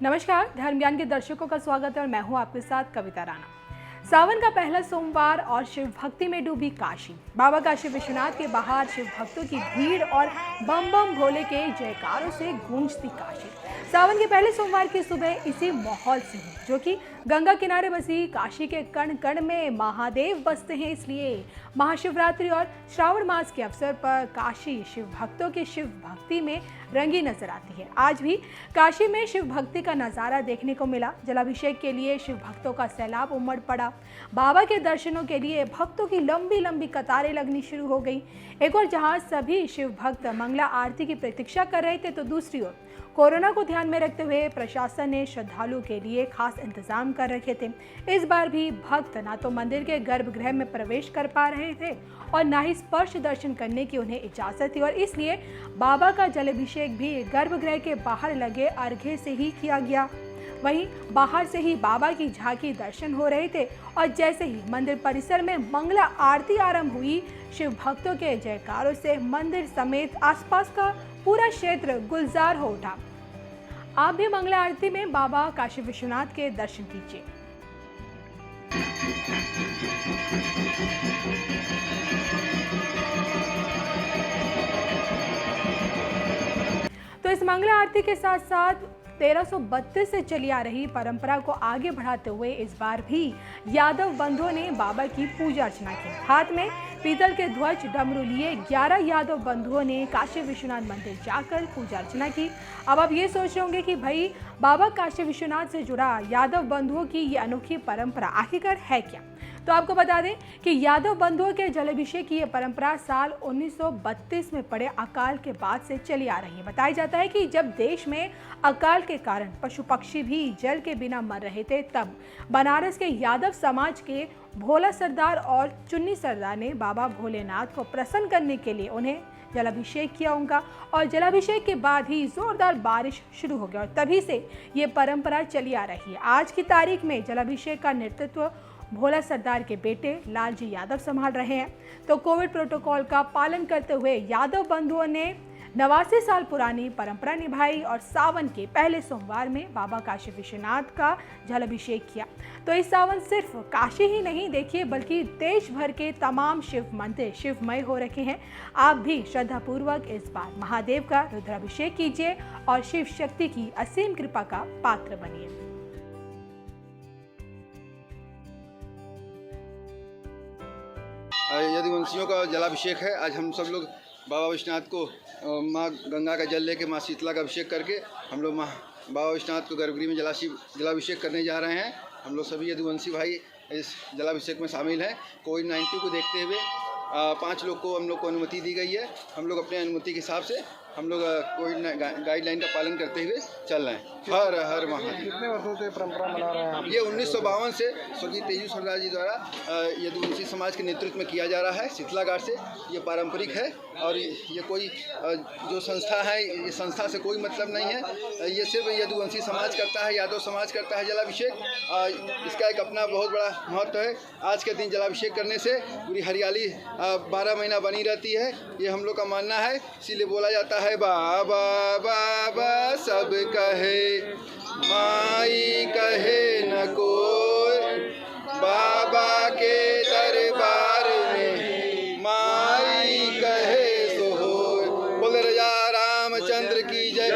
नमस्कार, धर्म ज्ञान के दर्शकों का स्वागत है और मैं हूं आपके साथ कविता राणा। सावन का पहला सोमवार और शिव भक्ति में डूबी काशी। बाबा काशी विश्वनाथ के बाहर शिव भक्तों की भीड़ और बम बम भोले के जयकारों से गूंजती काशी। सावन के पहले सोमवार की सुबह इसी माहौल से हुई, जो कि गंगा किनारे बसी काशी के कण कण में महादेव बसते हैं। इसलिए महाशिवरात्रि और श्रावण मास के अवसर पर काशी शिव भक्तों की शिव भक्ति में रंगी नजर आती है। आज भी काशी में शिव भक्ति का नजारा देखने को मिला। जलाभिषेक के लिए शिव भक्तों का सैलाब उमड़ पड़ा। बाबा के दर्शनों के लिए भक्तों की लंबी लंबी कतारें लगनी शुरू हो गई। एक और जहां सभी शिव भक्त मंगला आरती की प्रतीक्षा कर रहे थे, तो दूसरी ओर कोरोना को ध्यान में रखते हुए प्रशासन ने श्रद्धालुओं के लिए खास इंतजाम कर रखे थे। इस बार भी भक्त ना तो मंदिर के गर्भगृह में प्रवेश कर पा रहे थे और ना ही स्पर्श दर्शन करने की उन्हें इजाजत थी, और इसलिए बाबा का जलाभिषेक भी गर्भगृह के बाहर लगे अर्घ्य से ही किया गया। वहीं बाहर से ही बाबा की झांकी दर्शन हो रहे थे और जैसे ही मंदिर परिसर में मंगला आरती आरंभ हुई, शिव भक्तों के जयकारों से मंदिर समेत आसपास का पूरा क्षेत्र गुलजार हो उठा। आप भी मंगला आरती में बाबा काशी विश्वनाथ के दर्शन कीजिए। तो इस मंगला आरती के साथ साथ 1332 से चली आ रही परंपरा को आगे बढ़ाते हुए इस बार भी यादव बंधुओं ने बाबा की पूजा अर्चना की। हाथ में पीतल के ध्वज डमरू लिए 11 यादव बंधुओं ने काशी विश्वनाथ मंदिर जाकर पूजा अर्चना की। अब आप ये सोच रहे होंगे कि भाई बाबा काशी विश्वनाथ से जुड़ा यादव बंधुओं की ये अनोखी परंपरा आखिरकार है क्या। तो आपको बता दें कि यादव बंधुओं के जलाभिषेक की यह परंपरा साल 1932 में पड़े अकाल के बाद से चली आ रही है। बताया जाता है कि जब देश में अकाल के कारण पशु पक्षी भी जल के बिना मर रहे थे, तब बनारस के यादव समाज के भोला सरदार और चुन्नी सरदार ने बाबा भोलेनाथ को प्रसन्न करने के लिए उन्हें जलाभिषेक किया उनका, और जलाभिषेक के बाद ही जोरदार बारिश शुरू हो गया और तभी से ये परंपरा चली आ रही है। आज की तारीख में जलाभिषेक का नेतृत्व भोला सरदार के बेटे लालजी यादव संभाल रहे हैं। तो कोविड प्रोटोकॉल का पालन करते हुए यादव बंधुओं ने 89 साल पुरानी परंपरा निभाई और सावन के पहले सोमवार में बाबा काशी विश्वनाथ का जलाभिषेक किया। तो इस सावन सिर्फ काशी ही नहीं देखिए, बल्कि देश भर के तमाम शिव मंदिर शिवमय हो रखे हैं। आप भी श्रद्धापूर्वक इस बार महादेव का रुद्राभिषेक कीजिए और शिव शक्ति की असीम कृपा का पात्र बनिए। यदुवंशियों का जलाभिषेक है। आज हम सब लोग बाबा विश्वनाथ को माँ गंगा का जल लेके माँ शीतला का अभिषेक करके हम लोग बाबा विश्वनाथ को गर्भगृह में जलाभिषेक करने जा रहे हैं। हम लोग सभी यदुवंशी भाई इस जलाभिषेक में शामिल हैं। कोविड-19 को देखते हुए 5 लोग को हम लोग को अनुमति दी गई है। हम लोग अपने अनुमति के हिसाब से हम लोग कोविड गाइडलाइन का पालन करते हुए चल रहे हैं। हर हर महादेव। कितने वर्षों से परंपरा मना रहे हैं आप? ये 1952 से स्वर्गीय तेजू सरदार जी द्वारा यदुवंशी समाज के नेतृत्व में किया जा रहा है। शीतला घाट से ये पारंपरिक है और ये कोई जो संस्था है, ये संस्था से कोई मतलब नहीं है। ये सिर्फ यदुवंशी समाज करता है, यादव समाज करता है जलाभिषेक। इसका एक अपना बहुत बड़ा महत्व है। आज के दिन जलाभिषेक करने से पूरी हरियाली 12 महीना बनी रहती है, ये हम लोग का मानना है। इसीलिए बोला जाता है बाबा बाबा सब कहे, माई कहे न कोई, बाबा के दरबार में माई कहे सो होय। बोल राजा रामचंद्र की जय।